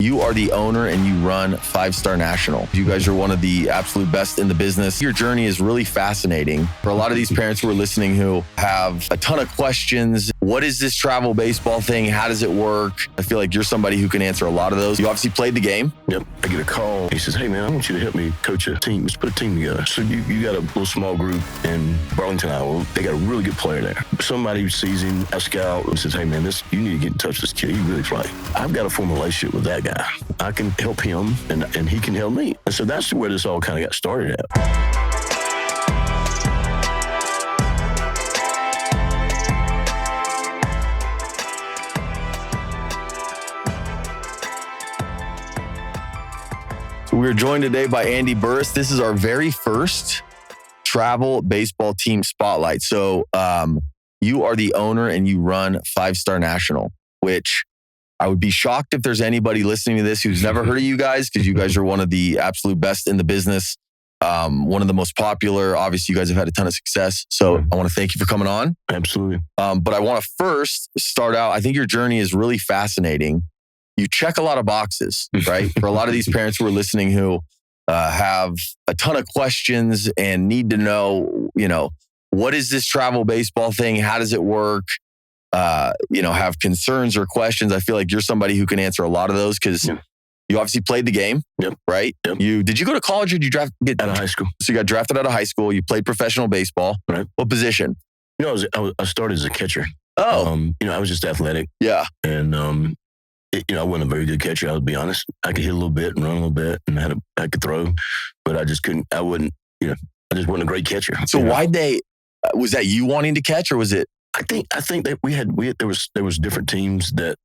You are the owner and you run 5-Star National. You guys are one of the absolute best in the business. Your journey is really fascinating. For a lot of these parents who are listening who have a ton of questions, what is this travel baseball thing? How does it work? I feel like you're somebody who can answer a lot of those. You obviously played the game. Yep. I get a call. He says, hey, man, I want you to help me coach a team. Let's put a team together. So you got a little small group in Burlington, Iowa. They got a really good player there. Somebody who sees him, a scout, and says, hey, man, you need to get in touch with this kid. He really play. I've got to form a relationship with that guy. I can help him, and he can help me. And so that's where this all kind of got started at. So we're joined today by Andy Burress. This is our very first travel baseball team spotlight. So you are the owner and you run 5-Star National, which I would be shocked if there's anybody listening to this who's never heard of you guys, because you guys are one of the absolute best in the business. One of the most popular. Obviously, you guys have had a ton of success. So I want to thank you for coming on. Absolutely. But I want to first start out. I think your journey is really fascinating. You check a lot of boxes, right? For a lot of these parents who are listening who have a ton of questions and need to know, what is this travel baseball thing? How does it work? Have concerns or questions. I feel like you're somebody who can answer a lot of those because you obviously played the game, right? Yep. Did you go to college or did you get out of high school? So you got drafted out of high school. You played professional baseball. Right. What position? I started as a catcher. Oh. I was just athletic. Yeah. And, I wasn't a very good catcher, I'll be honest. I could hit a little bit and run a little bit and I could throw, but I just couldn't, I just wasn't a great catcher. So was that you wanting to catch or was it? I think that there was different teams that,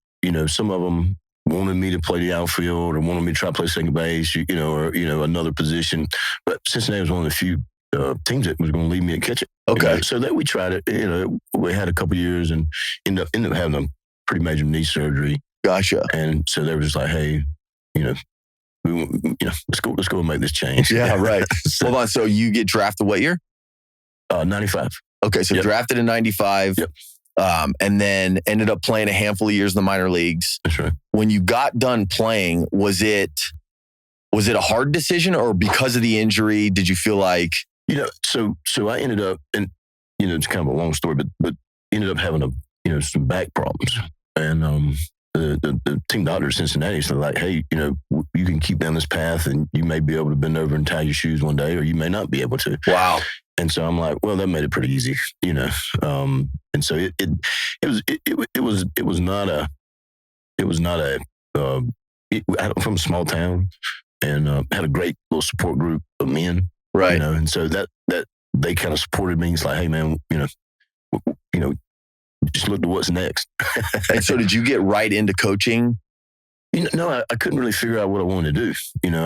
some of them wanted me to play the outfield or wanted me to try to play second base, or another position. But Cincinnati was one of the few teams that was going to leave me at catcher. Okay. So that we tried it, we had a couple years and ended up having a pretty major knee surgery. Gotcha. And so they were just like, hey, let's go and make this change. Yeah, right. Hold on. So you get drafted what year? 95. Okay, so drafted in 95, and then ended up playing a handful of years in the minor leagues. That's right. When you got done playing, was it a hard decision or because of the injury, did you feel like... So I ended up, and, it's kind of a long story, but ended up having some back problems. And the team doctor at Cincinnati said, like, hey, you can keep down this path and you may be able to bend over and tie your shoes one day, or you may not be able to. Wow. And so I'm like, well, that made it pretty easy, and so it was not a from a small town and had a great little support group of men, right? And so that they kind of supported me. It's like, hey, man, just look to what's next. And so did you get right into coaching? No, I couldn't really figure out what I wanted to do.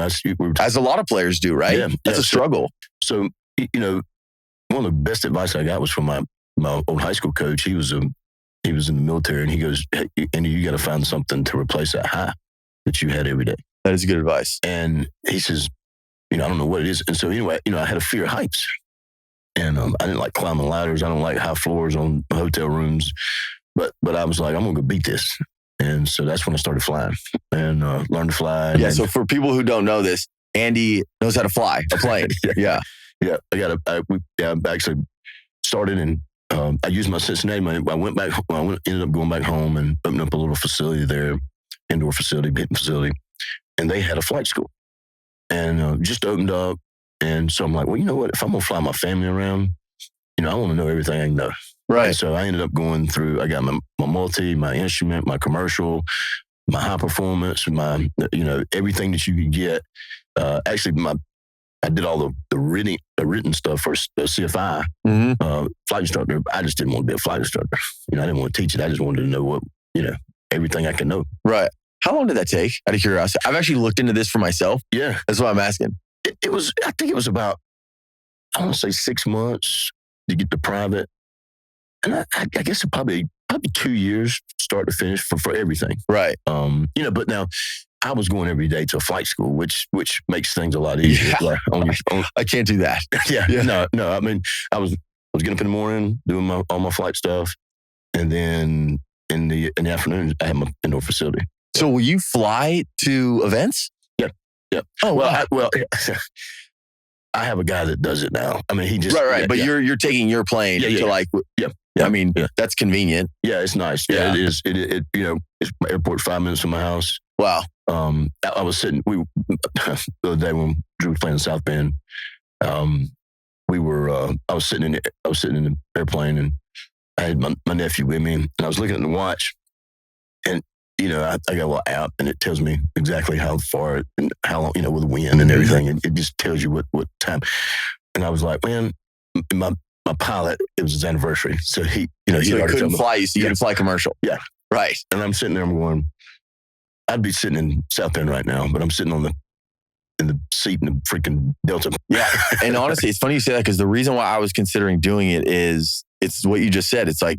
As a lot of players do, right? Yeah, That's a struggle. So one of the best advice I got was from my old high school coach. He was in the military, and he goes, hey, Andy, you got to find something to replace that high that you had every day. That is good advice. And he says, I don't know what it is. And so anyway, I had a fear of heights. And I didn't like climbing ladders. I don't like high floors on hotel rooms. But I was like, I'm going to go beat this. And so that's when I started flying and learned to fly. Yeah, so for people who don't know this, Andy knows how to fly a plane. Yeah. Yeah, I actually started and I used my Cincinnati money. I went back home. I ended up going back home and opened up a little facility there, indoor facility, hitting facility. And they had a flight school and just opened up. And so I'm like, well, you know what? If I'm going to fly my family around, I want to know everything I can know. Right. And so I ended up going through, I got my multi, my instrument, my commercial, my high performance, my, everything that you could get. I did all the written stuff for CFI, flight instructor. I just didn't want to be a flight instructor. I didn't want to teach it. I just wanted to know what, everything I can know. Right. How long did that take, out of curiosity? I've actually looked into this for myself. Yeah. That's what I'm asking. I think it was about, I want to say 6 months to get to private. And I guess it probably 2 years start to finish for everything. Right. But now I was going every day to a flight school, which makes things a lot easier. Yeah. Like I can't do that. Yeah. No. I mean, I was getting up in the morning, doing all my flight stuff. And then in the afternoon, I had my indoor facility. So will you fly to events? Yeah. Oh, wow. I have a guy that does it now. I mean, he just right. But you're taking your plane to like. Yeah. I mean, that's convenient. Yeah, it's nice. Yeah, it is. It it's airport 5 minutes from my house. Wow. I was sitting. The other day when Drew was playing in South Bend, I was sitting in the airplane, and I had my nephew with me, and I was looking at the watch, and I got a little app, and it tells me exactly how far and how long, with the wind and everything, and it just tells you what time. And I was like, man, my pilot, it was his anniversary, so he couldn't fly you, so you didn't fly commercial. Yeah, right. And I'm sitting there, I'm going, I'd be sitting in South Bend right now, but I'm sitting in the seat in the freaking Delta. Yeah, and honestly, it's funny you say that, because the reason why I was considering doing it is it's what you just said. It's like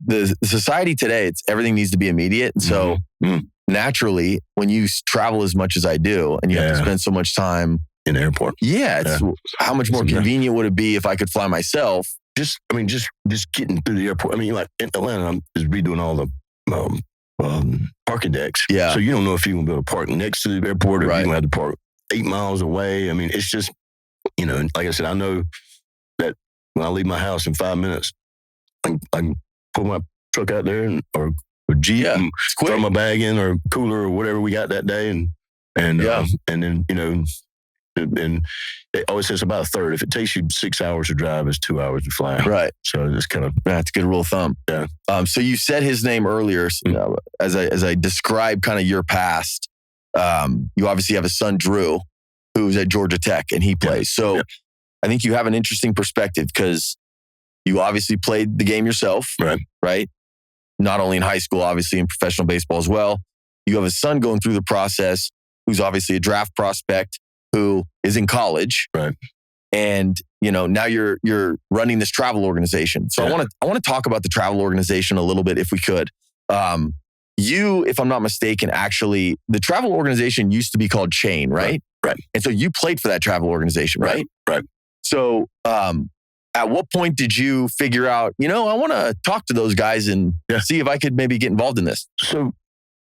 the society today, it's everything needs to be immediate. And so naturally, when you travel as much as I do, and you have to spend so much time in the airport, how much more convenient would it be if I could fly myself? Just getting through the airport. I mean, like in Atlanta, I'm just redoing all the parking decks. Yeah. So you don't know if you're going to be able to park next to the airport, or if you're going to have to park 8 miles away. I mean, it's just, like I said, I know that when I leave my house in 5 minutes, I can pull my truck out there or Jeep and throw my bag in, or cooler, or whatever we got that day. And then, and it always says about a third. If it takes you 6 hours to drive, it's 2 hours to fly. Right. So it's kind of... That's a good rule of thumb. Yeah. So you said his name earlier. As I described kind of your past, you obviously have a son, Drew, who's at Georgia Tech, and he plays. So I think you have an interesting perspective, because you obviously played the game yourself. Right. Not only in high school, obviously in professional baseball as well. You have a son going through the process, who's obviously a draft prospect, who is in college. Right. And, now you're running this travel organization. So I want to talk about the travel organization a little bit, if we could. You, if I'm not mistaken, actually, the travel organization used to be called Chain, right? Right. And so you played for that travel organization, right? Right. So at what point did you figure out, I want to talk to those guys and see if I could maybe get involved in this? So,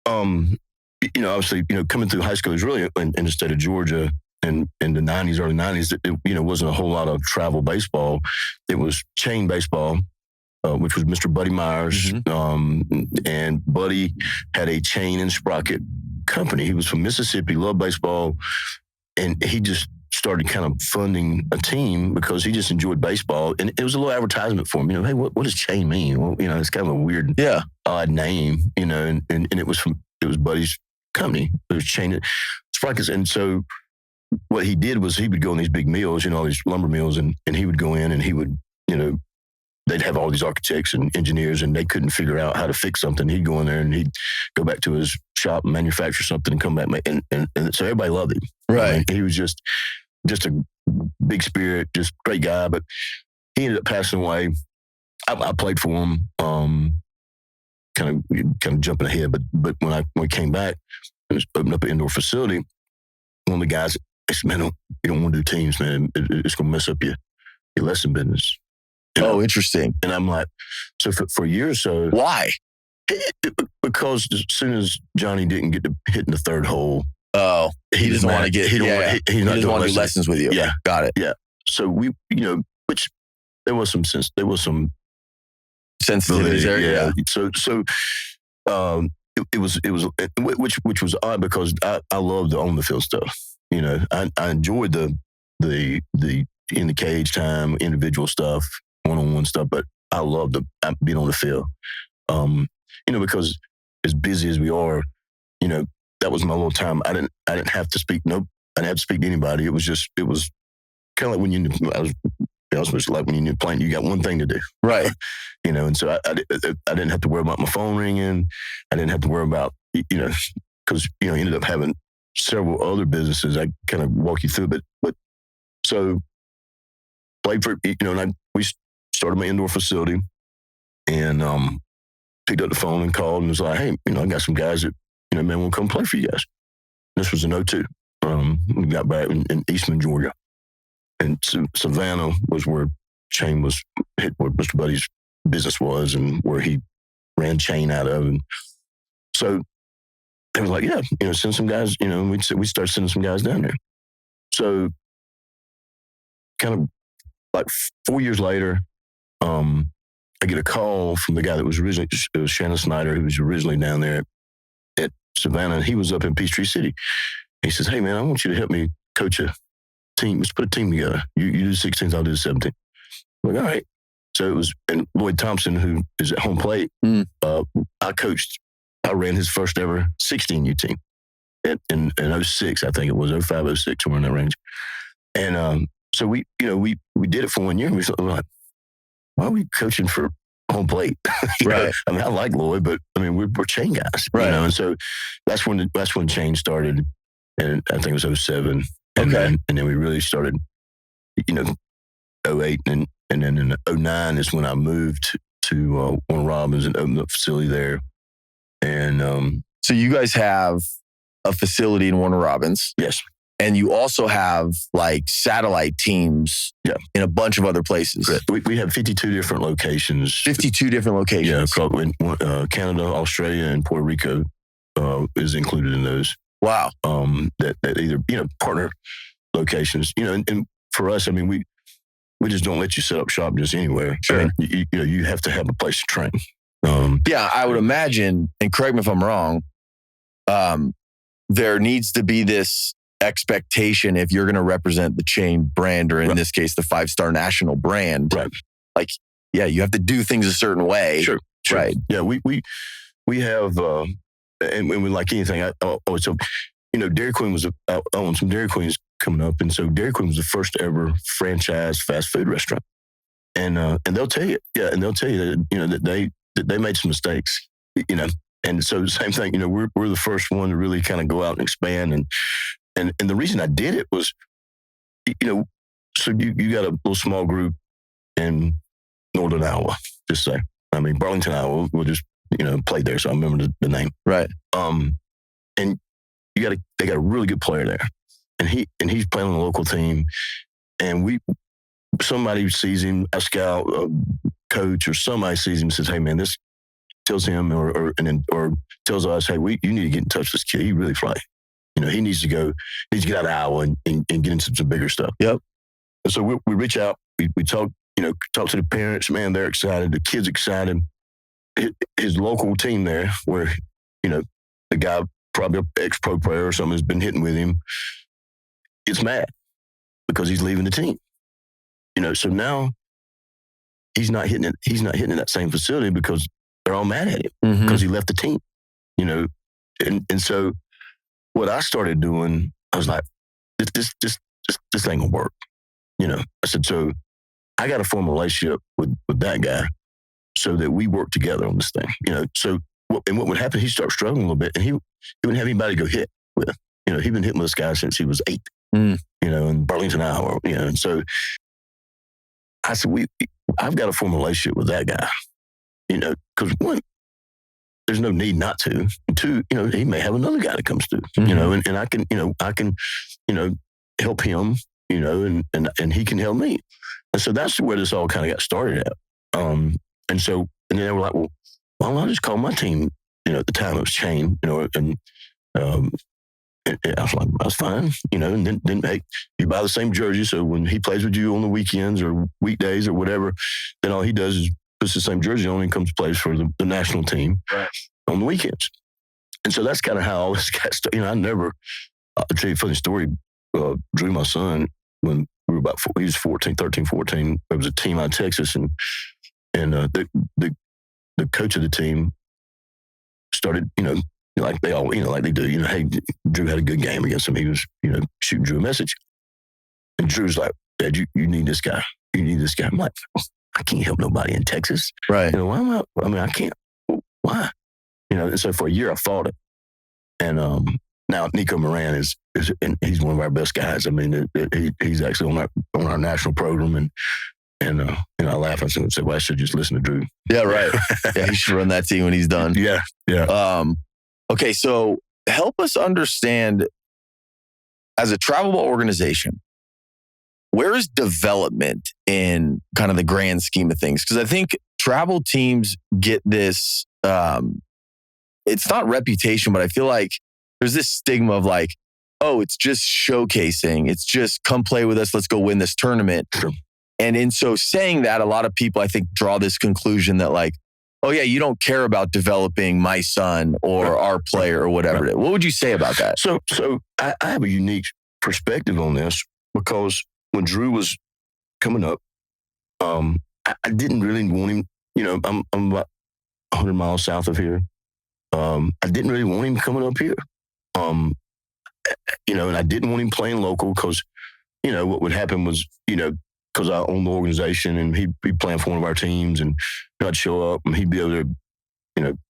obviously, coming through high school is really in the state of Georgia. And in the 90s, early 90s, it wasn't a whole lot of travel baseball. It was chain baseball, which was Mr. Buddy Myers. And Buddy had a chain and sprocket company. He was from Mississippi, loved baseball. And he just started kind of funding a team because he just enjoyed baseball. And it was a little advertisement for him. Hey, what does chain mean? Well, it's kind of a weird, odd name, and it was Buddy's company. It was chain and sprockets. And so what he did was he would go on these big mills, all these lumber mills, and he would go in and he would, they'd have all these architects and engineers, and they couldn't figure out how to fix something. He'd go in there and he'd go back to his shop and manufacture something and come back. And so everybody loved him. Right. He was just a big spirit, just great guy. But he ended up passing away. I played for him, kind of jumping ahead. But when we came back and opened up an indoor facility, one of the guys, I said, man, you don't want to do teams, man. It's going to mess up your lesson business. Oh, interesting. And I'm like, so for a year or so. Why? Because as soon as Johnny didn't get to hitting the third hole. Oh, he doesn't want to get, he doesn't want to do lessons with you. Yeah. Got it. Yeah. So we, which there was some sensitivity there. Yeah. So it was which was odd, because I love the on the field stuff. I enjoyed the in the cage time, individual stuff, one-on-one stuff, but I love being on the field. Because as busy as we are, that was my little time. I didn't have to speak. Nope. I didn't have to speak to anybody. It was kind of like when like when you're playing, you got one thing to do. Right. And so I didn't have to worry about my phone ringing. I didn't have to worry about, because, ended up having several other businesses. I kind of walk you through, but so played for, and we started my indoor facility, and picked up the phone and called and was like, hey, I got some guys that, man, will come play for you guys. This was in 2002. We got back in Eastman, Georgia. And Savannah was where Chain was, where Mr. Buddy's business was, and where he ran Chain out of. And so they were like, yeah, send some guys, and we start sending some guys down there. So kind of like 4 years later, I get a call from the guy that was originally, it was Shannon Snyder, who was originally down there at Savannah, and he was up in Peachtree City. He says, hey man, I want you to help me coach a team. Let's put a team together. You do 16s, I'll do 17. I'm like, all right. So it was, and Lloyd Thompson, who is at home plate, I ran his first ever 16U team in 06, I think it was 05, 06, somewhere in that range. And so we did it for 1 year, and we were like, why are we coaching for home plate? Right. I mean, I like Lloyd, but I mean, we're chain guys, right? And so that's when change started, and I think it was 07. And then we really started, 08, and then in 09 is when I moved to Warner Robins and opened up a facility there. And so you guys have a facility in Warner Robins. Yes. And you also have like satellite teams in a bunch of other places. We have 52 different locations. 52 different locations. Yeah, Canada, Australia, and Puerto Rico is included in those. Wow. That either, partner locations, and for us, I mean, we just don't let you set up shop just anywhere. Sure. I mean, you have to have a place to train. I would imagine, and correct me if I'm wrong, there needs to be this expectation if you're going to represent the chain brand, or in this case, the 5-star national brand. Right. Like, you have to do things a certain way. Sure. Right. Yeah, we have, and we like anything. So, Dairy Queen was, I own some Dairy Queens coming up. And so Dairy Queen was the first ever franchise fast food restaurant. And they'll tell you, that they made some mistakes, And so the same thing, we're the first one to really kind of go out and expand. And the reason I did it was, so you got a little small group in Northern Iowa, just say. I mean, Burlington, Iowa, we'll just, played there, so I remember the name. Right. And they got a really good player there. And he's playing on the local team. And somebody sees him, a scout, a coach, or somebody sees him and says, hey man, this tells him or tells us, hey, you need to get in touch with this kid. He really play. He needs to get out of Iowa and get into some bigger stuff. Yep. And so we reach out, we talk to the parents, man, they're excited. The kid's excited. His local team there, where, the guy, probably an ex-pro player or something, has been hitting with him, gets mad because he's leaving the team. So now he's not hitting in that same facility because they're all mad at him because he left the team. And so what I started doing, I was like, this ain't gonna work. I said, so I got to form a relationship with that guy so that we work together on this thing. So what would happen, he'd start struggling a little bit, and he wouldn't have anybody to go hit with. He'd been hitting with this guy since he was 8, in Burlington, Iowa, and so I said, I've got to form a relationship with that guy, because one, there's no need not to. And two, he may have another guy that comes through, and I can help him, and he can help me. And so that's where this all kind of got started at. And then they were like, well, why don't I just call my team, at the time it was Chain, and I was like, that's fine, and then hey, you buy the same jersey. So when he plays with you on the weekends or weekdays or whatever, then all he does is puts the same jersey on and comes plays for the national team on the weekends. And so that's kind of how all this got started. I'll tell you a funny story. Drew, my son, when we were he was 13, 14, there was a team out of Texas, and the coach of the team started, like they all, like they do, hey, Drew had a good game against him. He was, shooting Drew a message. And Drew's like, Dad, you need this guy. You need this guy. I'm like, I can't help nobody in Texas. Right. Why am I can't. Why? And so for a year I fought it. And now Nico Moran is and he's one of our best guys. I mean, he's actually on our national program, and I laugh and say, well, I should just listen to Drew. Yeah, right. Yeah, he should run that team when he's done. Yeah. Okay, so help us understand, as a travel ball organization, where is development in kind of the grand scheme of things? Because I think travel teams get this, it's not reputation, but I feel like there's this stigma of like, oh, it's just showcasing. It's just come play with us. Let's go win this tournament. Sure. And in so saying that, a lot of people, I think, draw this conclusion that like, oh yeah, you don't care about developing my son or our player or whatever it is. What would you say about that? So I have a unique perspective on this because when Drew was coming up, I didn't really want him, I'm about 100 miles south of here. I didn't really want him coming up here. And I didn't want him playing local because, what would happen was, because I owned the organization and he'd be playing for one of our teams and I'd show up and he'd be able to,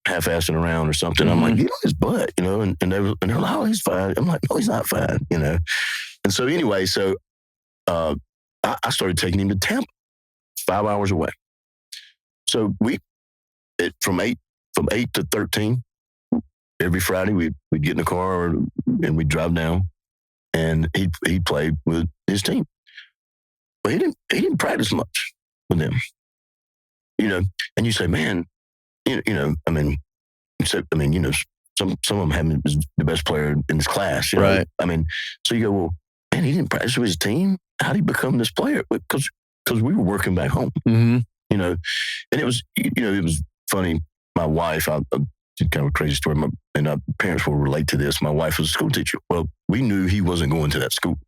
half-assing around or something. Mm-hmm. I'm like, get on his butt, and they're like, oh, he's fine. I'm like, no, he's not fine, And so anyway, I started taking him to Tampa, 5 hours away. So from 8 to 13, every Friday we'd get in the car and we'd drive down and he'd play with his team. But he didn't practice much with them. And you say, man, some of them have him as the best player in his class. Right. So you go, well, man, he didn't practice with his team. How did he become this player? Because we were working back home. Mm-hmm. And it was, it was funny. My wife, kind of a crazy story, and our parents will relate to this. My wife was a school teacher. Well, we knew he wasn't going to that school.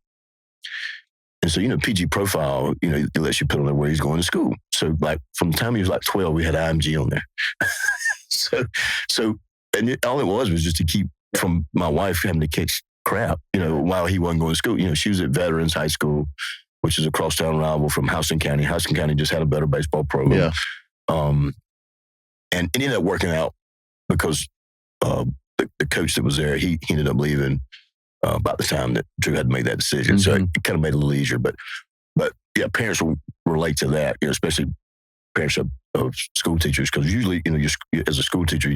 And so, PG profile, it lets you put on there where he's going to school. So like from the time he was like 12, we had IMG on there. All it was just to keep from my wife having to catch crap, while he wasn't going to school. She was at Veterans High School, which is a crosstown rival from Houston County. Houston County just had a better baseball program. Yeah. And it ended up working out because the coach that was there, he ended up leaving about the time that Drew had made that decision. Mm-hmm. So it kind of made it a little easier. But yeah, parents will relate to that, especially parents of school teachers, because usually, as a school teacher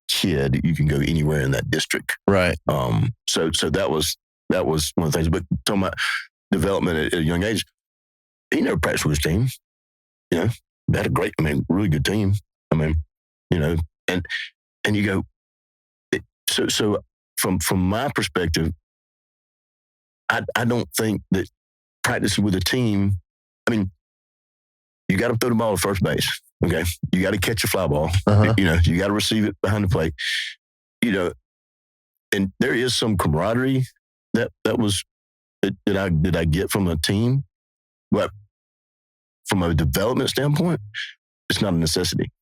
kid, you can go anywhere in that district. Right. So that was one of the things. But talking about development at a young age, he never practiced with his team. They had a great, really good team. And you go, so from my perspective, I don't think that practicing with a team, you got to throw the ball to first base. Okay. You got to catch a fly ball. Uh-huh. You got to receive it behind the plate. And there is some camaraderie that I get from a team, but from a development standpoint, it's not a necessity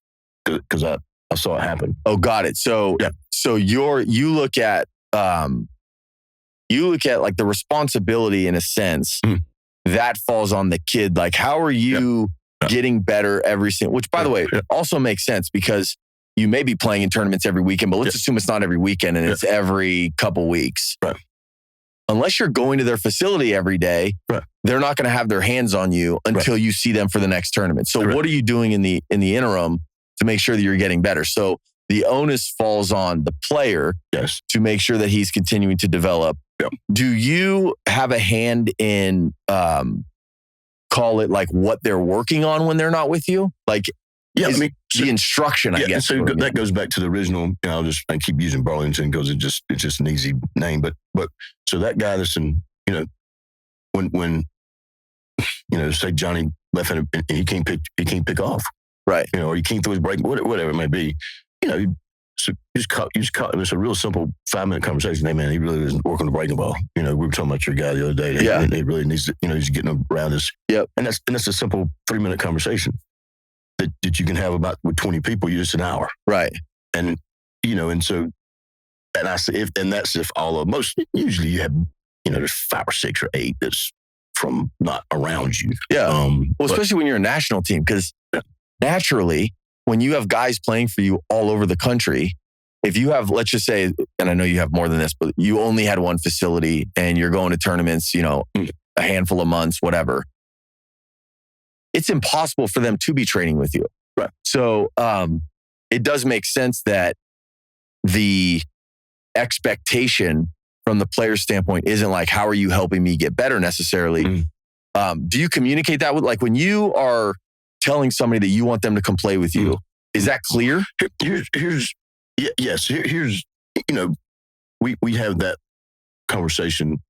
because I saw it happen. Oh, got it. So, yeah. So you look at like the responsibility in a sense that falls on the kid. Like, how are you getting better every single? Which, by the way, also makes sense because you may be playing in tournaments every weekend, but let's assume it's not every weekend and it's every couple weeks. Right. Unless you're going to their facility every day, they're not going to have their hands on you until you see them for the next tournament. So what are you doing in the interim to make sure that you're getting better? So the onus falls on the player to make sure that he's continuing to develop. Yep. Do you have a hand in, call it like what they're working on when they're not with you? Like, the instruction, I guess. So that goes back to the original. I keep using Burlington because it's just an easy name. But so that guy that's in, when say Johnny left-handed and he can't pick off, right? Or he can't throw his break, whatever it may be. So you just caught. It's a real simple 5-minute conversation. Hey man, he really isn't working the breaking ball. We were talking about your guy the other day. He really needs to. He's getting around us. Yep. And that's a simple 3-minute conversation that you can have about with 20 people. You're just an hour. Right. And I say that's if all of most. Usually you have there's 5 or 6 or 8 that's from not around you. Yeah. Especially when you're a national team, because naturally, when you have guys playing for you all over the country, if you have, let's just say, and I know you have more than this, but you only had one facility and you're going to tournaments, a handful of months, whatever, it's impossible for them to be training with you. Right. So it does make sense that the expectation from the player's standpoint isn't like, how are you helping me get better necessarily? Do you communicate that with, like, when you are telling somebody that you want them to come play with you, is that clear? Here's we have that conversation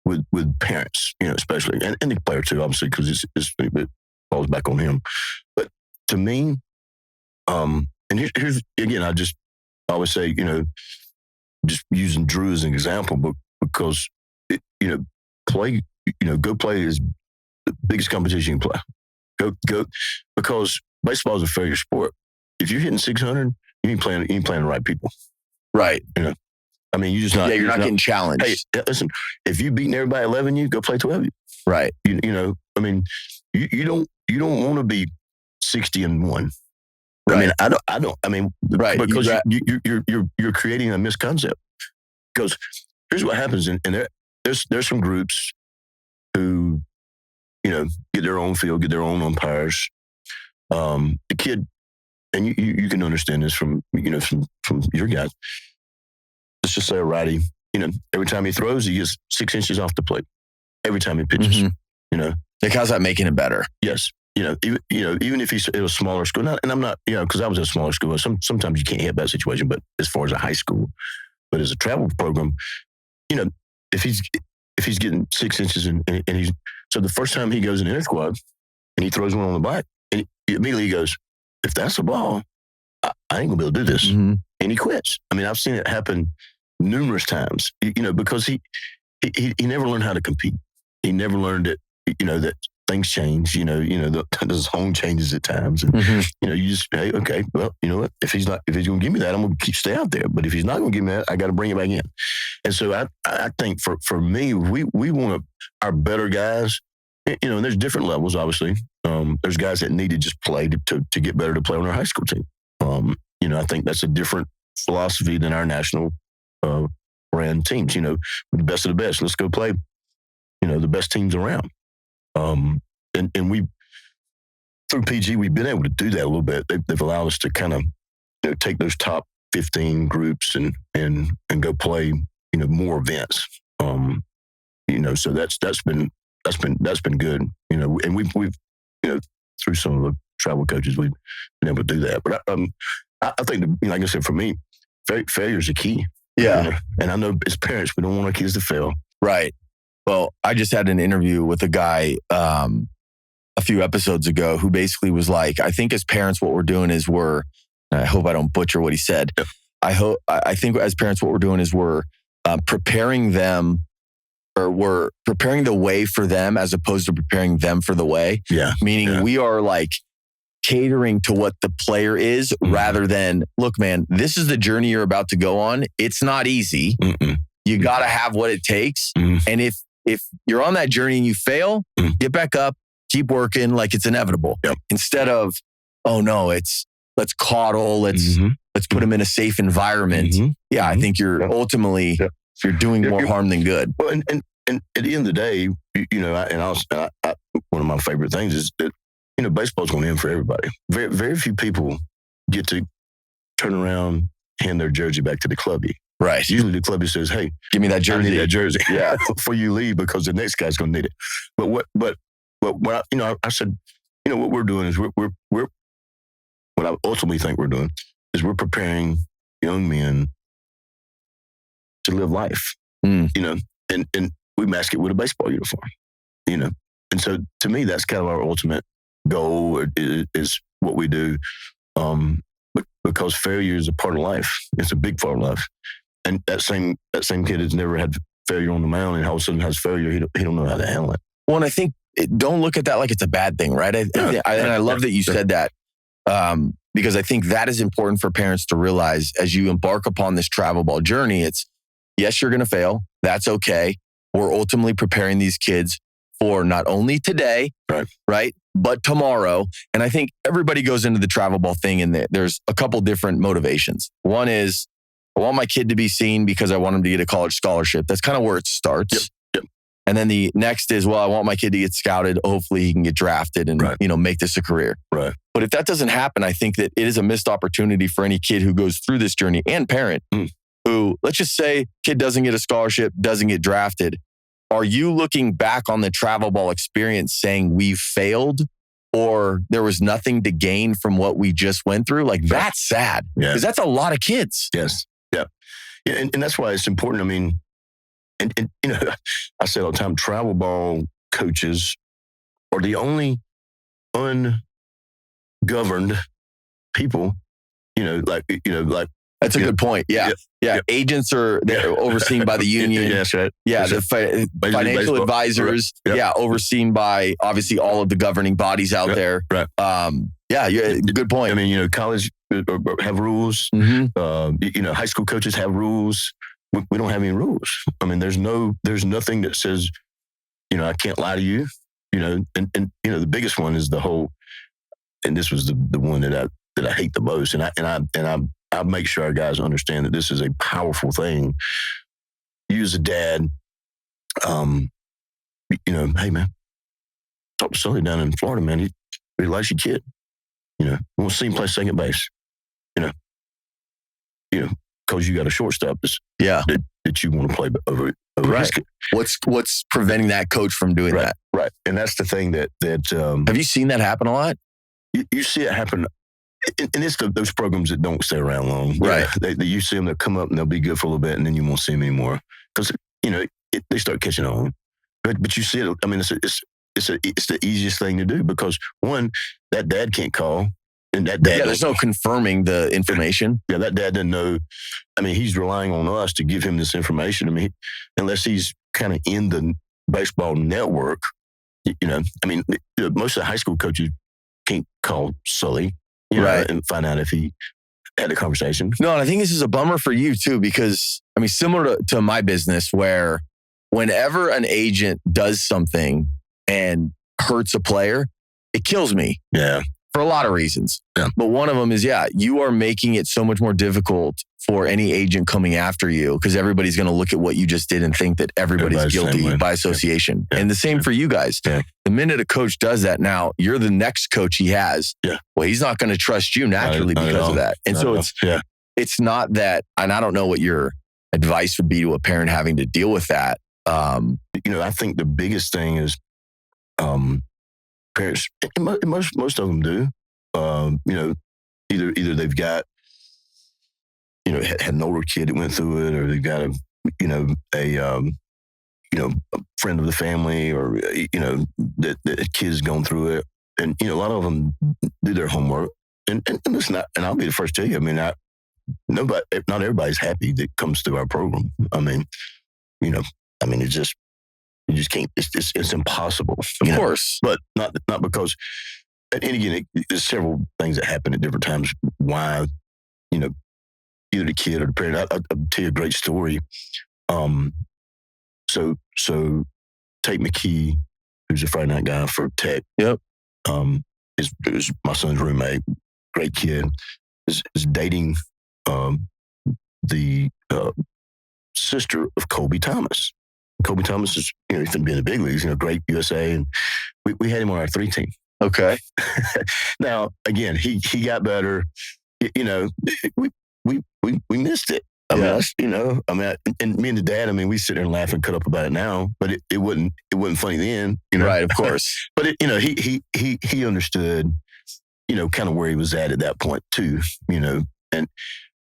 with parents, especially, and the player too, obviously, because it falls back on him. But to me, and here's again, I always say, just using Drew as an example, but because play, go play is the biggest competition you can play. Go, because baseball is a failure sport. If you're hitting 600, you ain't playing the right people. Right. I mean, you just not. Yeah, you're not getting challenged. Hey, listen, if you beating everybody 11, go play 12. Right. I mean, you don't want to be 60-1. Right. I don't. I mean, right. Because you're creating a misconcept. Because here's what happens, and there's some groups who, get their own field, get their own umpires. The kid, and you can understand this from your guys. Let's just say a righty, every time he throws, he gets 6 inches off the plate. Every time he pitches, Like, how's that making it better? Yes. Even if he's at a smaller school, and I'm not, because I was at a smaller school. Sometimes you can't hit that situation, but as far as a high school, but as a travel program, if he's getting 6 inches and he's, so the first time he goes in inter squad and he throws one on the back, and he immediately goes, if that's a ball, I ain't gonna be able to do this. Mm-hmm. And he quits. I mean, I've seen it happen numerous times, because he never learned how to compete. He never learned that, that things change, the home changes at times. And, you just, hey, okay, well, you know what? If he's going to give me that, I'm going to stay out there. But if he's not going to give me that, I got to bring it back in. And so I think for me, we want our better guys, and there's different levels, obviously. There's guys that need to just play to get better to play on our high school team. I think that's a different philosophy than our national brand teams. We're the best of the best. Let's go play, the best teams around. And we, through PG, we've been able to do that a little bit. They've allowed us to kind of, take those top 15 groups and go play, more events. So that's been good. And we've through some of the travel coaches, we've been able to do that. But I think, like I said, for me, failure is a key. Yeah. And I know as parents, we don't want our kids to fail. Right. Well, I just had an interview with a guy a few episodes ago who basically was like, I think as parents, what we're doing is I hope I don't butcher what he said. Yep. I think as parents, what we're doing is we're preparing them, or we're preparing the way for them as opposed to preparing them for the way. Yeah. Meaning we are like catering to what the player is rather than, look, man, this is the journey you're about to go on. It's not easy. You got to have what it takes. And if you're on that journey and you fail, get back up, keep working like it's inevitable. Yep. Instead of, oh no, let's coddle, let's put them in a safe environment. Yeah, I think you're ultimately, you're doing more harm than good. Well, and at the end of the day, one of my favorite things is that, baseball's going to end for everybody. Very, very few people get to turn around, hand their jersey back to the clubby. Right. Usually the clubby says, hey, give me that jersey. I need that jersey. Yeah. Before you leave, because the next guy's going to need it. But what I said, what we're doing is we're what I ultimately think we're doing is we're preparing young men to live life, and we mask it with a baseball uniform, and so to me, that's kind of our ultimate goal is what we do. Because failure is a part of life. It's a big part of life. And that same kid has never had failure on the mound, and all of a sudden has failure. He don't know how to handle it. Well, and I think don't look at that like it's a bad thing, right? I love that you said that, because I think that is important for parents to realize as you embark upon this travel ball journey. It's, yes, you're going to fail. That's okay. We're ultimately preparing these kids for not only today, right, but tomorrow. And I think everybody goes into the travel ball thing, and there's a couple different motivations. One is, I want my kid to be seen because I want him to get a college scholarship. That's kind of where it starts. Yep. And then the next is, well, I want my kid to get scouted. Hopefully he can get drafted and, make this a career. Right. But if that doesn't happen, I think that it is a missed opportunity for any kid who goes through this journey, and parent who, let's just say, kid doesn't get a scholarship, doesn't get drafted. Are you looking back on the travel ball experience saying we failed, or there was nothing to gain from what we just went through? Like, that's sad, because that's a lot of kids. Yes. Yeah. Yeah, and that's why it's important. I mean, and I say all the time, travel ball coaches are the only ungoverned people. Like That's a good point. Yeah. Agents they're overseen by the union. Yeah, that's right. Yeah, That's the financial baseball. advisors. Right. Yeah, overseen by obviously all of the governing bodies out there. Right. Good point. I mean, college have rules. Mm-hmm. High school coaches have rules. We don't have any rules. I mean, there's nothing that says, I can't lie to you. And the biggest one is the whole, and this was the one that I hate the most. And I make sure our guys understand that this is a powerful thing. You as a dad, hey man, talk to Sully down in Florida, man. He really likes your kid. We want to see him play second base. Because you got a shortstop that you want to play over right. his kid. What's preventing that coach from doing that? Right. And that's the thing that have you seen that happen a lot? You see it happen. And it's those programs that don't stay around long. Right. You see them, they'll come up and they'll be good for a little bit and then you won't see them anymore. Because, they start catching on. But you see it, I mean, it's the easiest thing to do because one, that dad can't call. And that dad there's no confirming the information. Yeah, that dad doesn't know. I mean, he's relying on us to give him this information. I mean, unless he's kind of in the baseball network, I mean, most of the high school coaches can't call Sully, right, and find out if he had a conversation. No, and I think this is a bummer for you too, because I mean, similar to my business, where whenever an agent does something and hurts a player, it kills me. Yeah. For a lot of reasons. Yeah. But one of them is, you are making it so much more difficult for any agent coming after you because everybody's going to look at what you just did and think that everybody's guilty by association. Yeah. And the same for you guys. Yeah. The minute a coach does that now, you're the next coach he has. Yeah. Well, he's not going to trust you naturally because of that. And so it's not that, and I don't know what your advice would be to a parent having to deal with that. I think the biggest thing is, parents, most of them do. Either they've got, had an older kid that went through it, or they've got a friend of the family, or that kid's gone through it, and a lot of them do their homework. And listen, and I'll be the first to tell you. I mean, not everybody's happy that comes through our program. I mean, it just. You just can't. It's impossible. Of course, but not because. And again, there's several things that happen at different times. Why, either the kid or the parent. I'll tell you a great story. So Tate McKee, who's a Friday night guy for Tech. Yep. Is my son's roommate. Great kid. Is dating the sister of Colby Thomas. Kobe Thomas is, he's been in the big leagues, great USA. And we had him on our 3 team. Okay. Now, again, he got better. We missed it. I mean, and me and the dad, we sit there and laugh and cut up about it now, but it wasn't funny then, Right, of course. But he understood, kind of where he was at that point too, and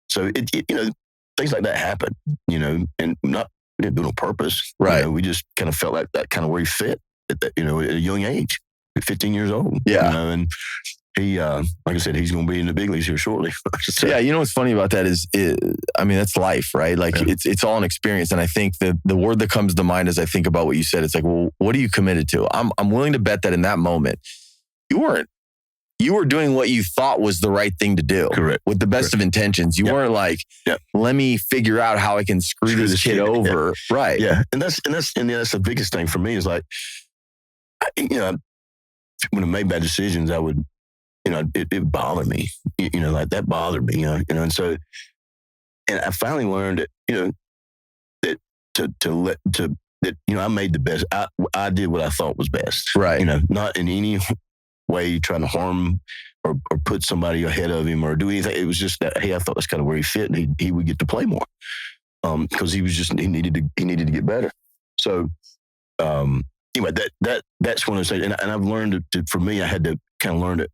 so things like that happen, and we didn't do it on purpose. Right. We just kind of felt like that kind of where he fit at that, at a young age, at 15 years old. Yeah. And he, like I said, he's going to be in the big leagues here shortly. Yeah. What's funny about that is, that's life, right? Like it's all an experience. And I think the word that comes to mind as I think about what you said, it's like, well, what are you committed to? I'm willing to bet that in that moment, you were doing what you thought was the right thing to do. Correct. With the best of intentions. You weren't like, let me figure out how I can screw this kid over. Yeah. Right. Yeah. And that's the biggest thing for me is like, when I made bad decisions, I would, it bothered me, like that bothered me, and so, and I finally learned that, I made the best, I did what I thought was best. Right. Not in any way trying to harm or put somebody ahead of him or do anything. It was just that, hey, I thought that's kind of where he fit and he would get to play more. Because he needed to get better. So anyway, that's one of those things. And I've learned for me, I had to kind of learn it,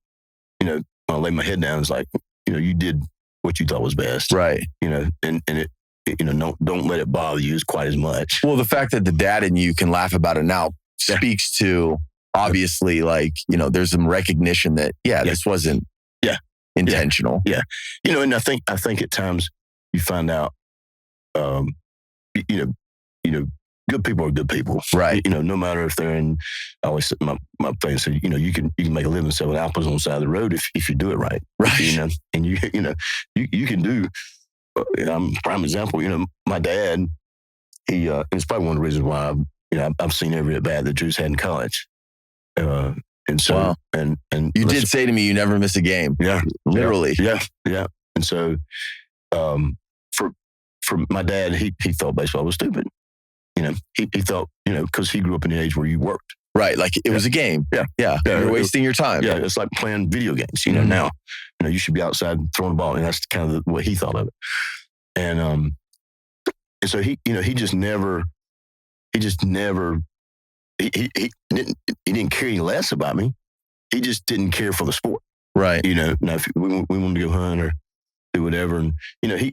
when I lay my head down, it's like, you did what you thought was best. Right. And don't let it bother you quite as much. Well, the fact that the dad in you can laugh about it now speaks to obviously there's some recognition that this wasn't intentional. Yeah. And I think at times you find out, good people are good people. Right. No matter if they're in, I always say my thing said, you can make a living selling apples on the side of the road if you do it right. Right. And you can do, prime example, my dad, it's probably one of the reasons why I've seen every at bat that Drew's had in college. And so, wow. and you did say to me, you never miss a game. Yeah. Literally. Yeah. And so, for my dad, he thought baseball was stupid. He thought, because he grew up in the age where you worked. Right. Like it was a game. Yeah. You're wasting your time. Yeah. It's like playing video games, now, you should be outside throwing the ball. And that's kind of what he thought of it. And so he didn't care any less about me. He just didn't care for the sport. Right. Now if we wanted to go hunt or do whatever. And, he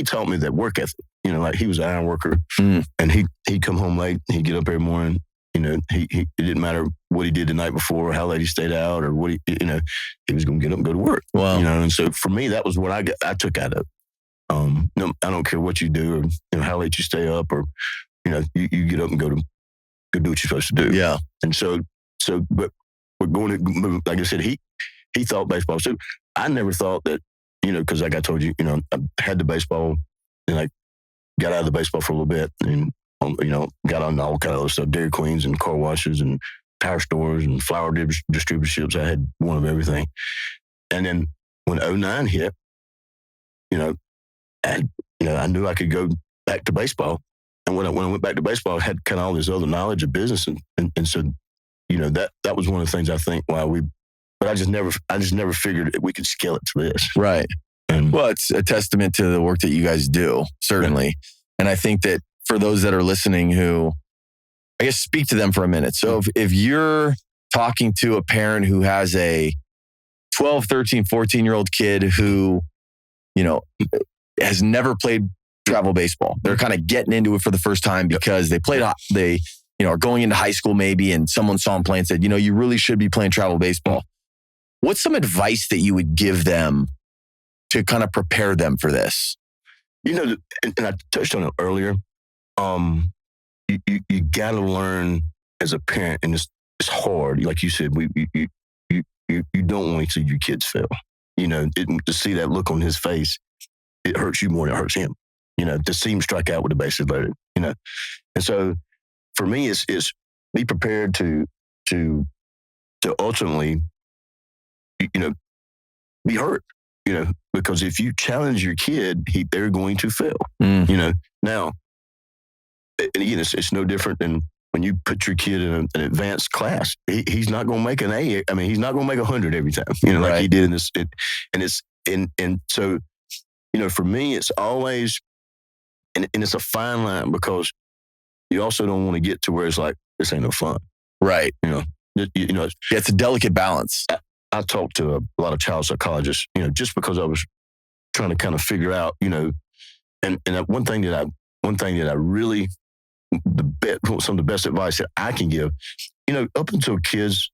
taught me that work ethic, like he was an iron worker and he'd come home late, he'd get up every morning, it didn't matter what he did the night before or how late he stayed out or what he was going to get up and go to work. Wow. And so for me, that was what I took out of it. No, I don't care what you do or how late you stay up or, you get up and go do what you're supposed to do. Yeah. And so, but we're going to, like I said, he thought baseball was stupid. I never thought that, because like I told you, I had the baseball and I got out of the baseball for a little bit and, got on all kind of other stuff, Dairy Queens and car washes and power stores and flower distributorships. I had one of everything. And then when 2009 hit, I knew I could go back to baseball. And when I went back to baseball, I had kind of all this other knowledge of business. And so, that was one of the things I think but I just never figured that we could scale it to this. Right. Well, it's a testament to the work that you guys do, certainly. Yeah. And I think that for those that are listening who, I guess, speak to them for a minute. So if you're talking to a parent who has a 12, 13, 14-year-old kid who, has never played travel baseball, they're kind of getting into it for the first time because they are going into high school maybe, and someone saw them play and said, you really should be playing travel baseball. What's some advice that you would give them to kind of prepare them for this? And I touched on it earlier. You got to learn as a parent, and it's hard. Like you said, you don't want to see your kids fail. To see that look on his face, it hurts you more than it hurts him. To see him strike out with the bases loaded. And so for me, it's be prepared to ultimately, be hurt. Because if you challenge your kid, they're going to fail. Now, and again, it's no different than when you put your kid in an advanced class. He's not going to make an A. I mean, he's not going to make 100 every time. Like right. he did in this. And so, for me, it's always, and it's a fine line because you also don't want to get to where it's like this ain't no fun. Right. It's a delicate balance. I talked to a lot of child psychologists, just because I was trying to kind of figure out, and one thing that I really, some of the best advice that I can give, up until kids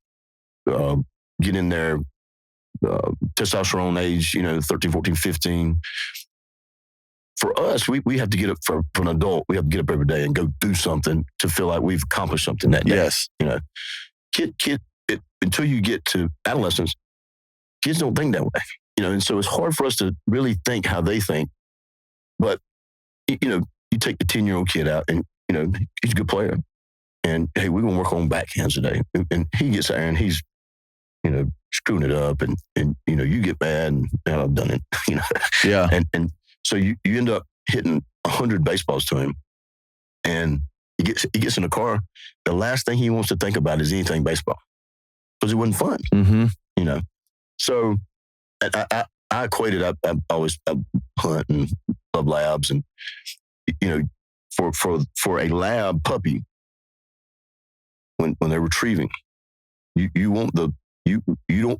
get in their testosterone age, 13, 14, 15, for us, we have to get up for an adult. We have to get up every day and go do something to feel like we've accomplished something that day. Yes. Until you get to adolescence, kids don't think that way, and so it's hard for us to really think how they think. But, you take the 10-year-old kid out and, he's a good player. And, hey, we're going to work on backhands today. And he gets there and he's, screwing it up and you get mad and I've done it, Yeah. And so you end up hitting 100 baseballs to him. And he gets in the car. The last thing he wants to think about is anything baseball. Because it wasn't fun, So I equated. I always hunt and love labs, and for a lab puppy, when they're retrieving, you want you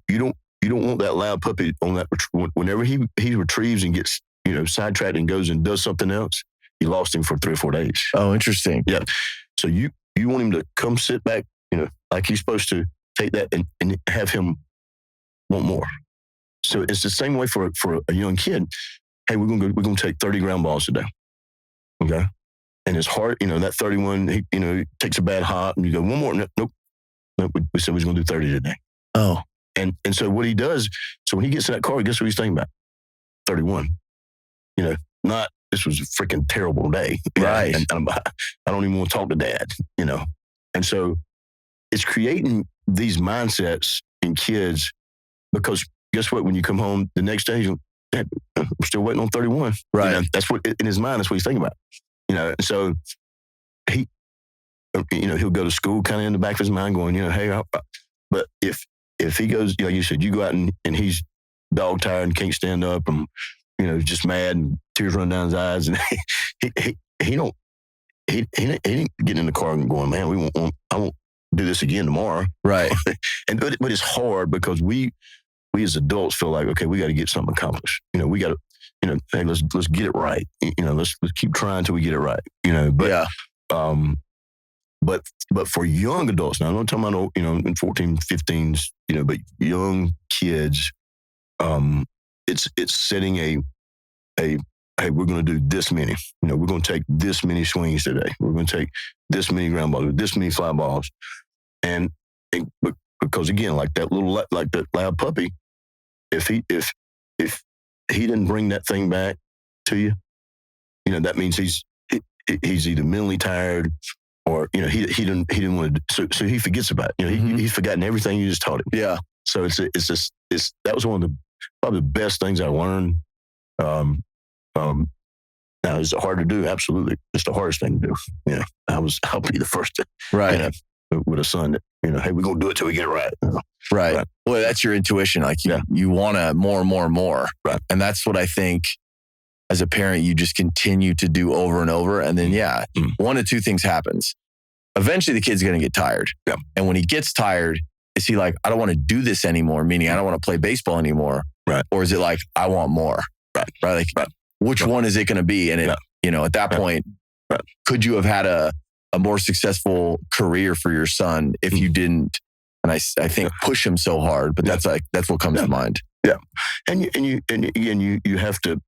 don't want that lab puppy on that whenever he retrieves and gets sidetracked and goes and does something else, you lost him for 3 or 4 days. Oh, interesting. Yeah. So you want him to come sit back, like he's supposed to take that and have him want more. So it's the same way for a young kid. Hey, we're gonna take 30 ground balls today. Okay. And it's hard, that 31, he takes a bad hop and you go, one more. Nope. We said we was gonna do 30 today. Oh. And so what he does, so when he gets in that car, guess what he's thinking about? 31. Not this was a freaking terrible day. Right. And I don't even want to talk to dad, And so it's creating these mindsets in kids because guess what? When you come home the next day, Dad, we're still waiting on 31. Right. That's what, in his mind, that's what he's thinking about. And so he'll go to school kind of in the back of his mind going, hey, but if he goes, like you said, you go out and he's dog tired and can't stand up and, just mad and tears run down his eyes and he didn't get in the car and going, man, I won't do this again tomorrow. Right. But it's hard because we as adults feel like, okay, we got to get something accomplished. We got to, hey, let's get it right. Let's keep trying until we get it right. But yeah. But for young adults, now I'm not talking about, in 14, 15s, but young kids, it's setting a hey, we're going to do this many. We're going to take this many swings today. We're going to take this many ground balls, this many fly balls. And because again, like that loud puppy, if he didn't bring that thing back to you, that means he's either mentally tired or, he didn't want to, so he forgets about it. He's forgotten everything you just taught him. Yeah. So that was one of probably the best things I learned. Now, is it hard to do? Absolutely. It's the hardest thing to do. I'll be the first to, right. With a son that, hey, we're going to do it till we get it right. Right. Right. Well, that's your intuition. Like you want to more and more and more. Right. And that's what I think as a parent, you just continue to do over and over. And then, one of two things happens. Eventually the kid's going to get tired. Yeah. And when he gets tired, is he like, I don't want to do this anymore, meaning I don't want to play baseball anymore? Right. Or is it like, I want more? Right. Right. Like, which one is it going to be? And at that point, could you have had a more successful career for your son if you didn't, and I think push him so hard, but that's what comes to mind. Yeah. And you have to,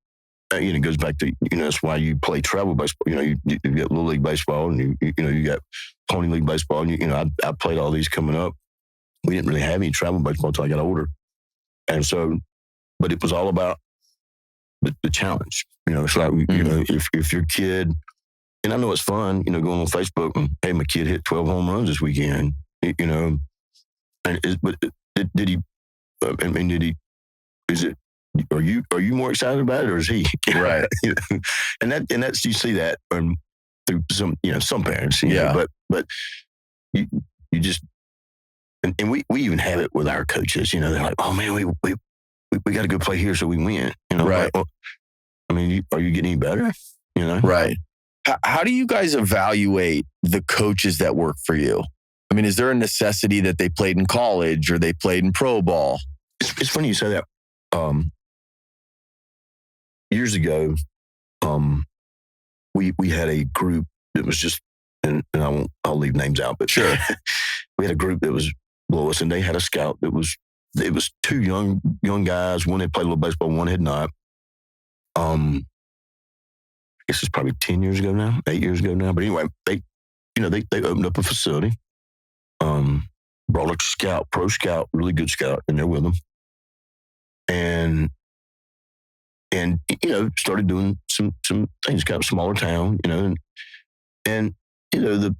it goes back to, that's why you play travel baseball. You get Little League baseball and you got Pony League baseball. And I played all these coming up. We didn't really have any travel baseball until I got older. And so, but it was all about the challenge. It's like, if your kid, and I know it's fun, going on Facebook and, hey, my kid hit 12 home runs this weekend, and but did he, are you more excited about it or is he? Right. And that's, you see that through some parents, but you just, and we even have it with our coaches, they're like, oh man, we got to go play here so we win. Right. Like, well, are you getting any better? Right. How do you guys evaluate the coaches that work for you? Is there a necessity that they played in college or they played in pro ball? It's funny you say that. Years ago, we had a group that was just, and I'll leave names out, but sure. We had a group that was below us, and they had a scout that was, it was two young guys. One had played a little baseball, one had not. I guess it's probably 10 years ago now, 8 years ago now. But anyway, they opened up a facility, brought a scout, pro scout, really good scout, in there with them. And started doing some things, kind of smaller town, and the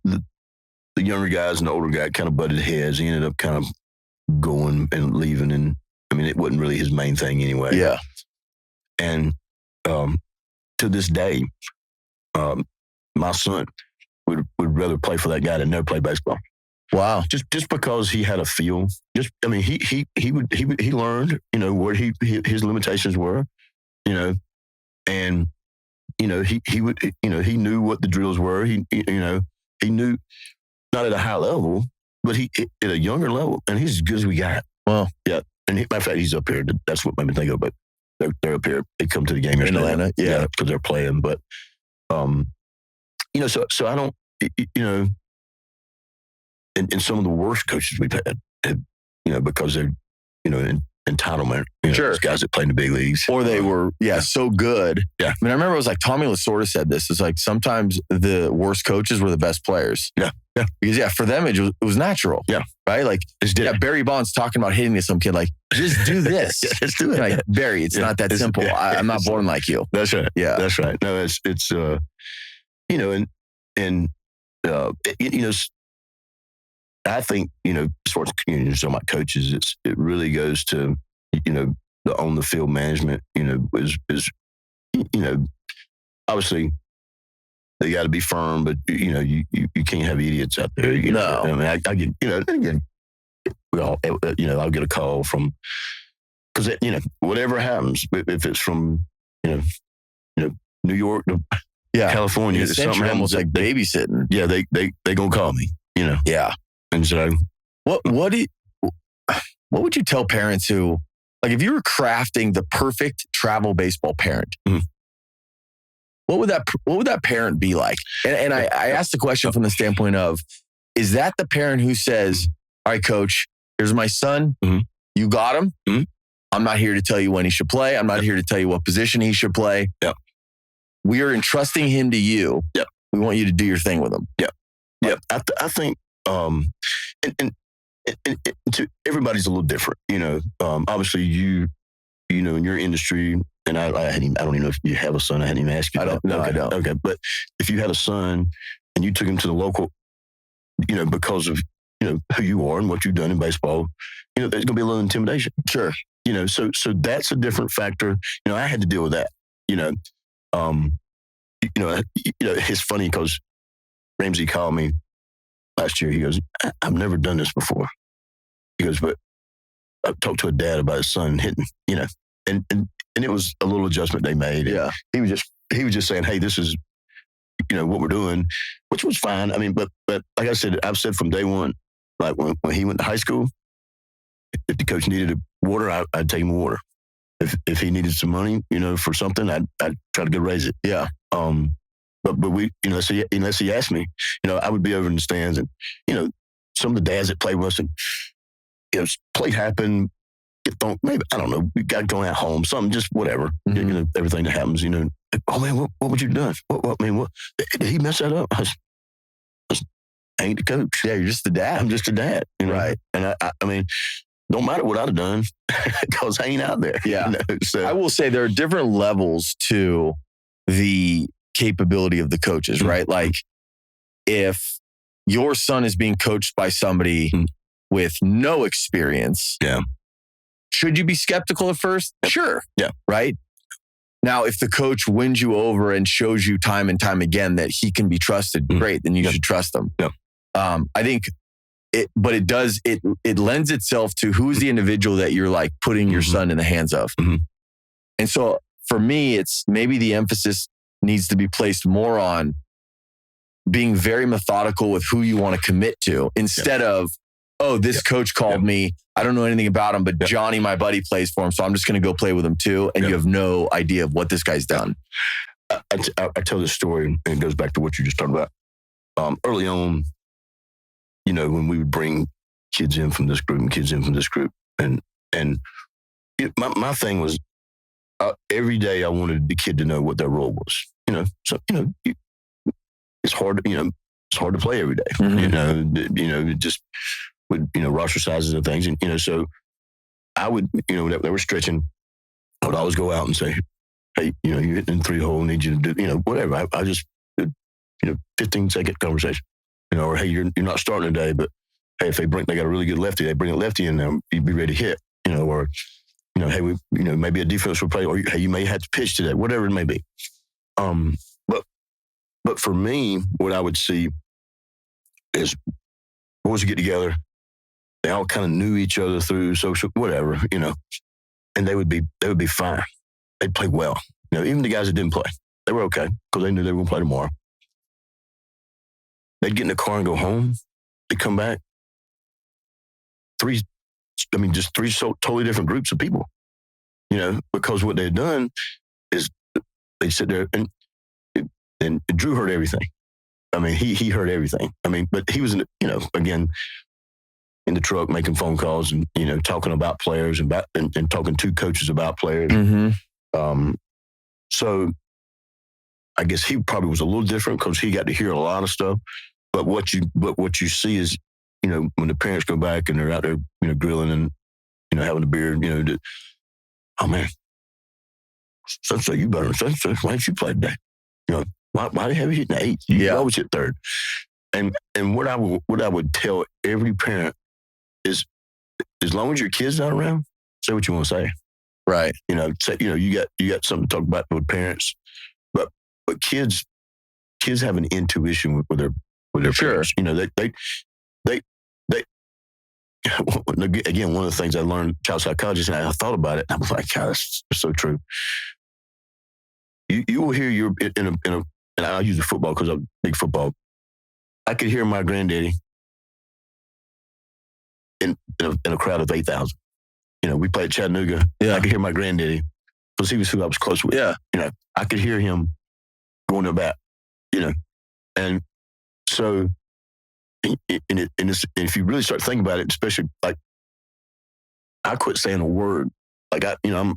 younger guys and the older guy kind of butted heads. He ended up kind of going and leaving, and it wasn't really his main thing anyway. Yeah. And to this day, my son would rather play for that guy than never play baseball. Wow. Just because he had a feel. He learned, what his limitations were, and he knew what the drills were. He knew, not at a high level, but he at a younger level, and he's as good as we got. Well, yeah. And matter of fact, he's up here. That's what made me think of it. They're up here. They come to the game in Atlanta. Yeah, because they're playing. But so I don't, and some of the worst coaches we've had, because they're, entitlement. Sure. Those guys that play in the big leagues. Or they were, so good. Yeah. I mean, I remember it was like Tommy Lasorda said this. It's like sometimes the worst coaches were the best players. Yeah. Yeah. Because, for them, it was natural. Yeah. Right? Like, Barry Bonds talking about hitting to some kid, like, just do this. Just do it. Like, Barry, it's not that simple. I'm not born like you. That's right. Yeah. That's right. No, it's I think, as far as the community, talking about coaches, it really goes to, the on the field management, is obviously they got to be firm, but you can't have idiots out there. No. I mean, I get, again, I'll get a call from, because whatever happens, if it's from New York to California, it's something almost like babysitting. Yeah, they gonna call me. Yeah. And so, what would you tell parents who, like, if you were crafting the perfect travel baseball parent, what would that parent be like? And I asked the question from the standpoint of, is that the parent who says, all right, coach, here's my son. Mm-hmm. You got him. Mm-hmm. I'm not here to tell you when he should play. I'm not here to tell you what position he should play. Yep. We are entrusting him to you. Yep. We want you to do your thing with him. Yep. Yep. I think, and to everybody's a little different, obviously in your industry, and I don't even know if you have a son. I hadn't even asked you. I don't. No, okay. I don't. Okay. But if you had a son and you took him to the local, because of, who you are and what you've done in baseball, there's going to be a little intimidation. Sure. So that's a different factor. I had to deal with that, it's funny because Ramsey called me last year. He goes, I've never done this before. He goes, but I talked to a dad about his son hitting, and it was a little adjustment they made. Yeah. He was just saying, hey, this is, what we're doing, which was fine. I mean, but like I said, I've said from day one, like when he went to high school, if the coach needed water, I'd take him water. If he needed some money, for something, I'd try to go raise it. Yeah. But we, unless he asked me, I would be over in the stands, and some of the dads that play with us, and play happened, get thrown, maybe I don't know, we got going at home, something, just whatever, everything that happens, oh man, what would you done? What did he mess that up? I ain't the coach. Yeah, you're just the dad. I'm just a dad, right? And I mean, don't matter what I'd have done because I ain't out there. Yeah. So I will say there are different levels to the capability of the coaches, right? Like if your son is being coached by somebody with no experience, should you be skeptical at first? Sure. Yeah. Right? Now, if the coach wins you over and shows you time and time again that he can be trusted, great, then you should trust him. Yeah. I think it lends itself to who's the individual that you're like putting your son in the hands of. And so for me, it's maybe the emphasis needs to be placed more on being very methodical with who you want to commit to instead of, oh, this coach called me. I don't know anything about him, but Johnny, my buddy, plays for him. So I'm just going to go play with him too. And you have no idea of what this guy's done. I tell this story, and it goes back to what you just talked about. Early on, when we would bring kids in from this group and kids in from this group, and my thing was every day I wanted the kid to know what their role was. So it's hard. It's hard to play every day. Just with roster sizes and things, and so I would, they were stretching. I would always go out and say, hey, you're hitting in 3-hole, need you to do, whatever. I just, 15-second conversation, or hey, you're not starting today, but hey, if they got a really good lefty, they bring a lefty in there, you'd be ready to hit, or, hey, maybe a defense will play, or hey, you may have to pitch today, whatever it may be. But for me, what I would see is boys would get together, they all kind of knew each other through social, whatever, and they would be fine. They'd play well. Even the guys that didn't play, they were okay because they knew they were going to play tomorrow. They'd get in the car and go home. They'd come back. Just three totally different groups of people. because what they'd done is they sit there and Drew heard everything. I mean, he heard everything. I mean, but he was, again, in the truck making phone calls and, talking about players and talking to coaches about players. Mm-hmm. So I guess he probably was a little different because he got to hear a lot of stuff. But what you see is, when the parents go back and they're out there, grilling and, having a beer, oh man, so you better, why didn't you play today? Why have you hit an 8? You always hit 3rd. And what I would tell every parent is, as long as your kid's not around, say what you want to say. Right. Say, you got something to talk about with parents, but kids have an intuition with their sure. parents. They again, one of the things I learned child psychologist, and I thought about it, and I was like, God, that's so true. You will hear in a and I'll use the football because I'm big football. I could hear my granddaddy in a crowd of 8,000. We played Chattanooga. Yeah. I could hear my granddaddy because he was who I was close with. Yeah. I could hear him going to bat. And so, if you really start thinking about it, especially like, I quit saying a word. Like I'm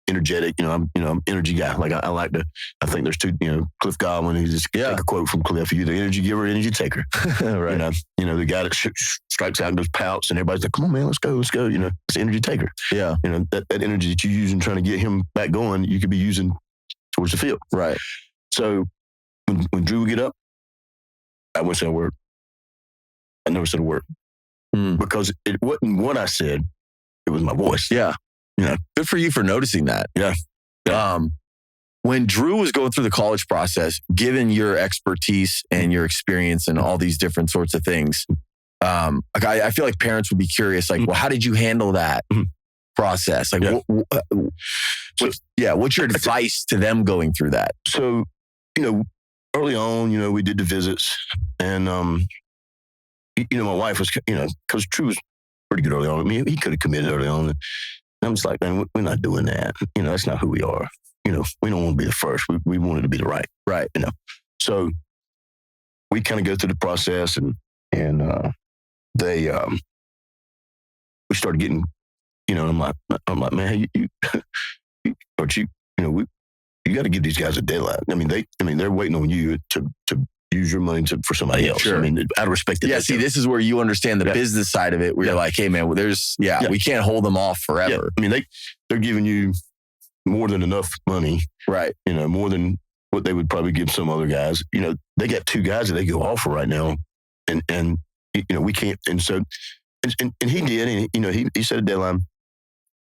energetic. I'm energy guy. Like I think there's two. Cliff Godwin. He just take a quote from Cliff. Are you the energy giver, or energy taker? Right. The guy that strikes out and goes pouts, and everybody's like, "Come on, man, let's go." It's the energy taker. Yeah. That energy that you're using trying to get him back going, you could be using towards the field. Right. So when Drew would get up, I wouldn't say a word. I never said a word because it wasn't what I said; it was my voice. Yeah. Good for you for noticing that. Yeah. When Drew was going through the college process, given your expertise and your experience and all these different sorts of things, I feel like parents would be curious, like, well, how did you handle that process? Like, what's your advice to them going through that? So, early on, we did the visits, and my wife was, because Drew was pretty good early on. I mean, he could have committed early on. And I'm just like, man, we're not doing that. That's not who we are. We don't want to be the first. We wanted to be the right. Right. So we kind of go through the process, and they we started getting, I'm like, man, you got to give these guys a deadline. I mean, they're waiting on you to use your money for somebody else. Sure. I mean, out of respect. Yeah. See, this is where you understand the business side of it, where you're like, hey, man, we can't hold them off forever. Yeah. I mean, they're giving you more than enough money. Right. More than what they would probably give some other guys. They got 2 guys that they go offer right now. And we can't. And so, and he did, and, he set a deadline.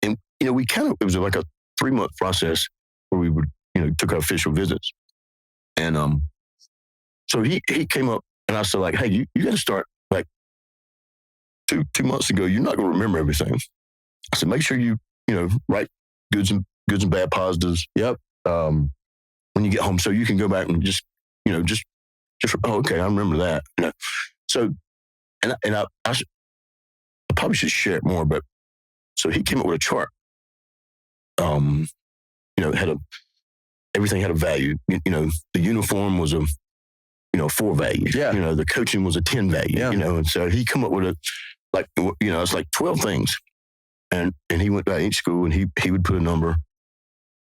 And, it was like a 3-month process where we would, took our official visits. And, so he came up, and I said, like, hey, you got to start, like, two months ago, you're not going to remember everything. I said, make sure you write goods and bad positives. Yep. When you get home, so you can go back and just oh, okay, I remember that. So, and I probably should share it more, but so he came up with a chart. Everything had a value. The uniform was a 4 value. Yeah. The coaching was a 10 value. Yeah. And so he come up with it's like 12 things, and he went by each school and he would put a number,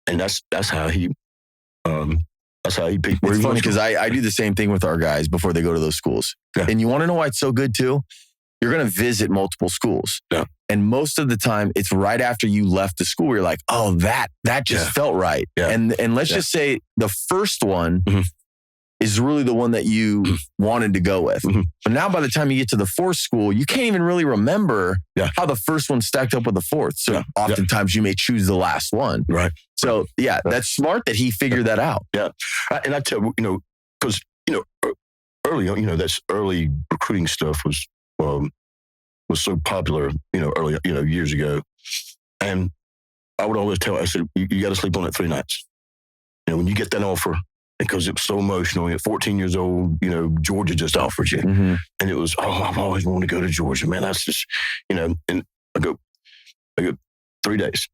and that's how he picked. It's funny because I do the same thing with our guys before they go to those schools. Yeah. And you want to know why it's so good too? You're going to visit multiple schools. Yeah. And most of the time, it's right after you left the school, you're like, oh, that just felt right. Yeah. And let's just say the first one is really the one that you wanted to go with. But now by the time you get to the 4th school, you can't even really remember how the first one stacked up with the 4th. So oftentimes you may choose the last one. Right. So that's smart that he figured that out. Yeah. And I tell you, because, early on, that's early recruiting stuff was so popular, early, years ago. And I would always I said, you got to sleep on it 3 nights. When you get that offer, because it was so emotional. At 14 years old, Georgia just offered you. And it was, I've always wanted to go to Georgia, man. That's just, and I go 3 days.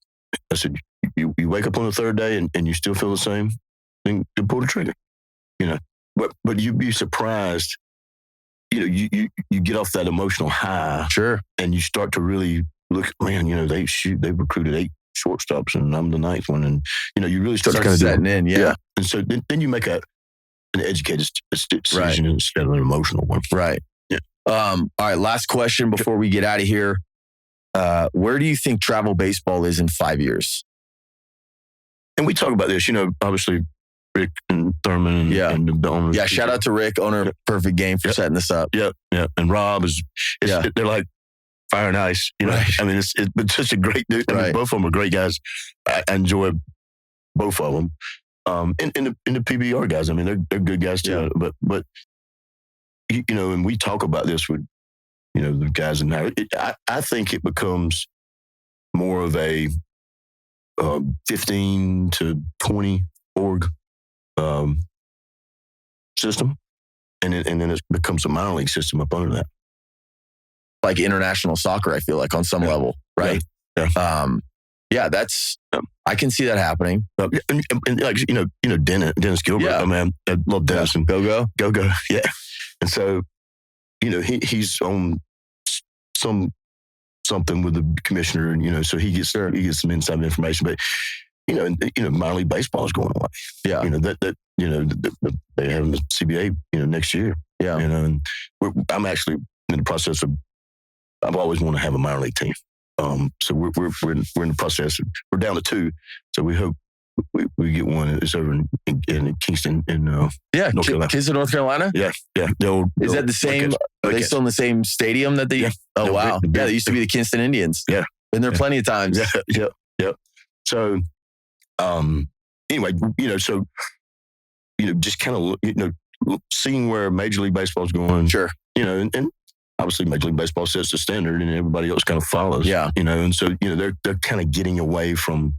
I said, you wake up on the third day and you still feel the same, then you pull the trigger, you know. But you'd be surprised, you know, you get off that emotional high. Sure. And you start to really look, man, you know, they recruited 8 shortstops and I'm the 9th one. And, you know, you really start kind of setting in. Yeah. And so then you make an educated decision instead of an emotional one. Right. Yeah. All right. Last question before we get out of here. Where do you think travel baseball is in 5 years? And we talk about this, you know, obviously Rick and Thurman and the owners. Yeah, shout out to Rick, owner of Perfect Game, for setting this up. Yeah. And Rob they're like fire and ice. You know, right. I mean, it's been such a great dude. I mean, both of them are great guys. I enjoy both of them. And the PBR guys, I mean, they're good guys too. Yeah. But you know, and we talk about this with, you know, the guys in there. I think it becomes more of a 15 to 20 org system, and then it becomes a minor league system up under that. Like international soccer, I feel like on some level, right? Yeah. That's. I can see that happening. And like you know Dennis Gilbert. Yeah. I mean, I love Dennis and go. Yeah. And so, you know, he's on something with the commissioner, and you know, so he gets some inside information. But you know, minor league baseball is going away. Yeah. You know that you know they have the CBA, you know, next year. Yeah. You know, and I'm actually in the process of. I've always wanted to have a minor league team. So we're in the process. We're down to 2. So we hope we get one. It's over in Kingston in North Carolina. Kingston, North Carolina? Yeah. Is that the same? Are they still in the same stadium that they? Yeah. Oh, wow. Yeah, they used to be the Kingston Indians. Yeah. Been there plenty of times. Yeah. So, anyway, you know, just kind of, you know, seeing where Major League Baseball is going. Sure. You know, and obviously Major League Baseball sets the standard and everybody else kind of follows. Yeah. You know, and so, you know, they're kind of getting away from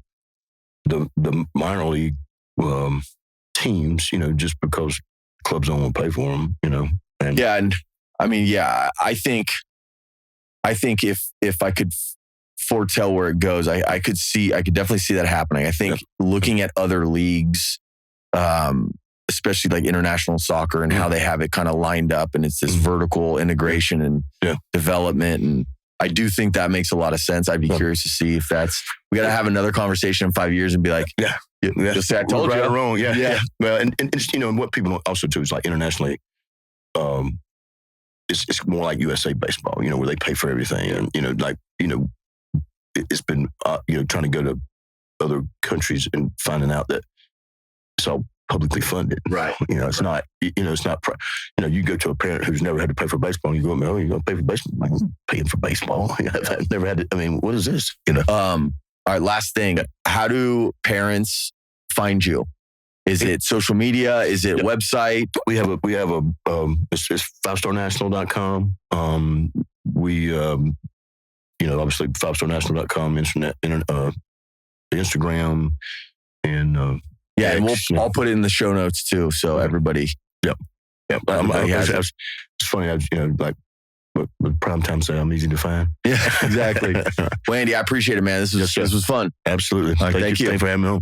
the minor league teams, you know, just because clubs don't want to pay for them, you know. And I mean, I think if I could foretell where it goes, I could definitely see that happening. I think looking at other leagues, especially like international soccer and how they have it kind of lined up, and it's this vertical integration and development. And I do think that makes a lot of sense. I'd be curious to see if we got to have another conversation in 5 years and be like, just say I told you. Right or wrong. Yeah. Well, and you know, and what people also do is like internationally, it's more like USA baseball, you know, where they pay for everything. And, you know, like, you know, it's been, you know, trying to go to other countries and finding out that it's all publicly funded. Right. You know, it's not, you know, you go to a parent who's never had to pay for baseball and you go, oh, you're going to pay for baseball? I'm paying for baseball. I've never had to, I mean, what is this? You know? All right, last thing. How do parents find you? Is it social media? Is it website? We have it's 5starnational.com. You know, obviously 5starnational.com, Instagram, and and I'll put it in the show notes too, so everybody. Yep. It's funny, you know, like what primetime say, I'm easy to find. Yeah, exactly. Well, Andy, I appreciate it, man. This was fun. Absolutely. Thank you. Thanks for having me on.